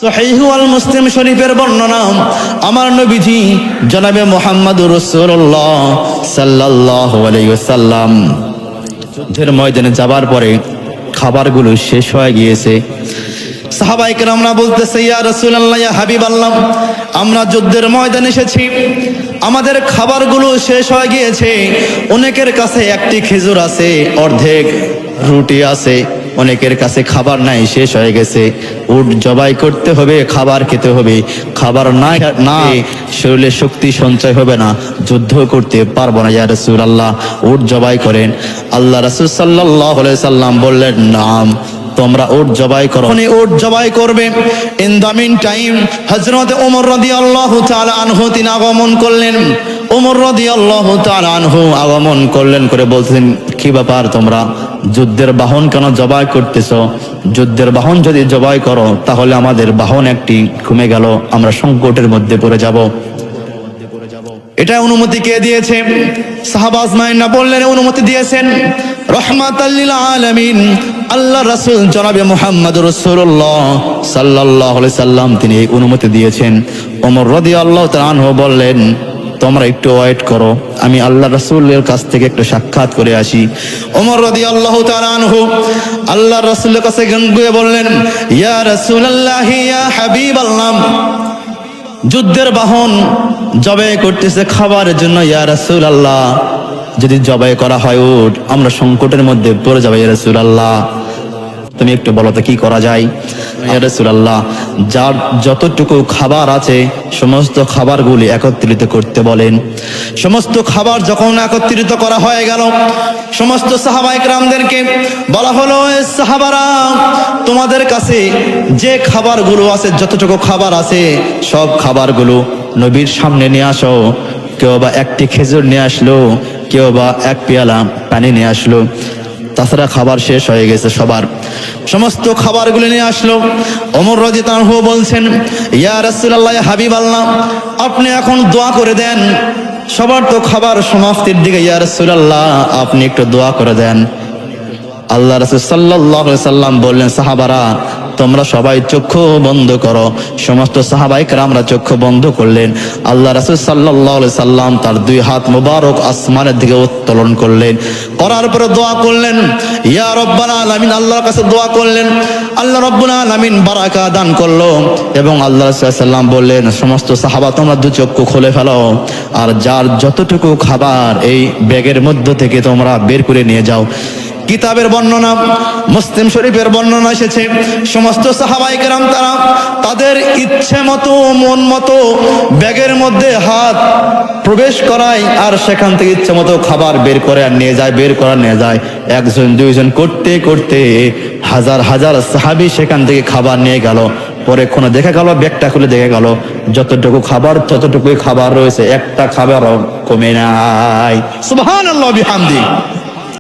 সহিহ আল মুসলিম শরীফের বর্ণনা, আমার নবীজি জনাবে মুহাম্মদুর রাসূলুল্লাহ সাল্লাল্লাহু আলাইহি ওয়াসাল্লাম যুদ্ধের ময়দানে যাবার পরে খাবারগুলো শেষ হয়ে গিয়েছে। সাহাবায়ে কেরামরা বলতেছে, ইয়া রাসূলুল্লাহ, ইয়া হাবিবাল্লাহ, আমরা যুদ্ধের ময়দানে এসেছি, আমাদের খাবারগুলো শেষ হয়ে গিয়েছে। অনেকের কাছে একটি খেজুর আছে, অর্ধেক রুটি আছে, অনেকের কাছে খাবার নাই, শেষ হয়ে গেছে। উট জবাই করতে হবে, খাবার খেতে হবে, খাবার না শরীরে শক্তি সঞ্চয় হবে না, যুদ্ধ করতে পারবো না। ইয়া রাসূলুল্লাহ, উট জবাই করেন। আল্লাহ রাসূল সাল্লাল্লাহু আলাইহি সাল্লাম বললেন, নাম, তোমরা উট জবাই করো। উট জবাই করবে। ইন দ্য মিন টাইম হযরত ওমর রাদিয়াল্লাহু তাআলা আনহু তিনি আগমন করলেন। ওমর রাদিয়াল্লাহু তাআলা আনহু আগমন করলেন করে বলছেন, কি ব্যাপার, তোমরা যুদ্ধের বাহন কেন জবাই করতেছো? যুদ্ধের বাহন যদি জবাই করো তাহলে আমাদের বাহন একটি কমে গেল, আমরা সংকটের মধ্যে পড়ে যাব। এটা অনুমতি কে দিয়েছে? সাহাবা আজমাইন না বললেন অনুমতি দিয়েছেন রাহমাতাল লিল আলামিন আল্লাহ রাসূল জনাবে মুহাম্মদুর রাসূলুল্লাহ সাল্লাল্লাহু আলাইহি সাল্লাম তিনি এই অনুমতি দিয়েছেন। ওমর রাদিয়াল্লাহু তাআলা আনহু বললেন, তোমরা একটু ওয়েট করো, আমি আল্লাহ রাসূলের কাছ থেকে একটু সাক্ষাৎ করে আসি। ওমর রাদিয়াল্লাহু তাআলা আনহু আল্লাহ রাসূলের কাছে গিয়ে বললেন, ইয়া রাসূলুল্লাহ, ইয়া হাবিবাল্লাহ, যুদ্ধের বাহন জবাই করতেছে খাবারের জন্য। ইয়া রাসূলুল্লাহ, যদি জবাই করা হয় উট, আমরা সংকটের মধ্যে পড়ে যাবো। ইয়া রাসূলুল্লাহ, তুমি একটু বলো তো কি করা যায়? ইয়া রাসূলুল্লাহ, যার যতটুকু খাবার আছে সমস্ত খাবারগুলি একত্রিত করতে বলেন। সমস্ত খাবার যখন একত্রিত করা হয়ে গেল, সমস্ত সাহাবায়ে কেরামদেরকে বলা হলো, সাহাবারা, তোমাদের কাছে যে খাবারগুলো আছে, যতটুকু খাবার আছে সব খাবারগুলো নবীর সামনে নিয়ে আসো। কেউ বা একটি খেজুর নিয়ে আসলো, কেউ বা এক পেয়ালা পানি নিয়ে আসলো। তাছাড়া খাবার শেষ হয়ে গেছে সবার। সমস্ত খাবারগুলো নিয়ে আসলো। ওমর রাদিয়াল্লাহু আনহু বলছেন, ইয়া রাসূলুল্লাহ, ইয়া হাবিবাল্লাহ, আপনি এখন দোয়া করে দেন। সবার তো খাবার সমাপ্তির দিকে। ইয়া রাসূলুল্লাহ, আপনি একটু দোয়া করে দেন। আল্লাহ রাসূল সাল্লাল্লাহু আলাইহি সাল্লাম বললেন, সাহাবারা, তোমরা সবাই চক্ষু বন্ধ করো। সমস্ত সাহাবায়ে কেরামরা চক্ষু বন্ধ করলেন। আল্লাহ রাসূল সাল্লাল্লাহু আলাইহি সাল্লাম তার দুই হাত মুবারক আসমানের দিকে উত্তোলন করলেন, করার পরে দোয়া করলেন, ইয়া রব্বাল আলামিন, আল্লাহর কাছে দোয়া করলেন। আল্লাহ রব্বুল আলামিন বারাকা দান করলো এবং আল্লাহ রাসূল সাল্লাল্লাহু আলাইহি সাল্লাম বললেন, সমস্ত সাহাবা, তোমরা দুই চক্ষু খুলে ফেলো, আর যার যতটুকু খাবার এই ব্যাগের মধ্য থেকে তোমরা বের করে নিয়ে যাও। কিতাবের বর্ণনা, মুসলিম শরীফের বর্ণনা এসেছে, সমস্ত সাহাবায়ে কেরাম তারা তাদের ইচ্ছে মতো, মন মতো ব্যাগের মধ্যে হাত প্রবেশ করায় আর সেখান থেকে ইচ্ছে মতো খাবার বের করে আর নিয়ে যায়, বের করা নিয়ে যায়। একজন দুইজন করতে করতে হাজার হাজার সাহাবী সেখান থেকে খাবার নিয়ে গেল। পরে কোনো দেখা গেল, ব্যাগটা খুলে দেখা গেল যতটুকু খাবার ততটুকুই খাবার রয়েছে, একটা খাবারও কমে নাই। সুবহানাল্লাহ বিহামদি।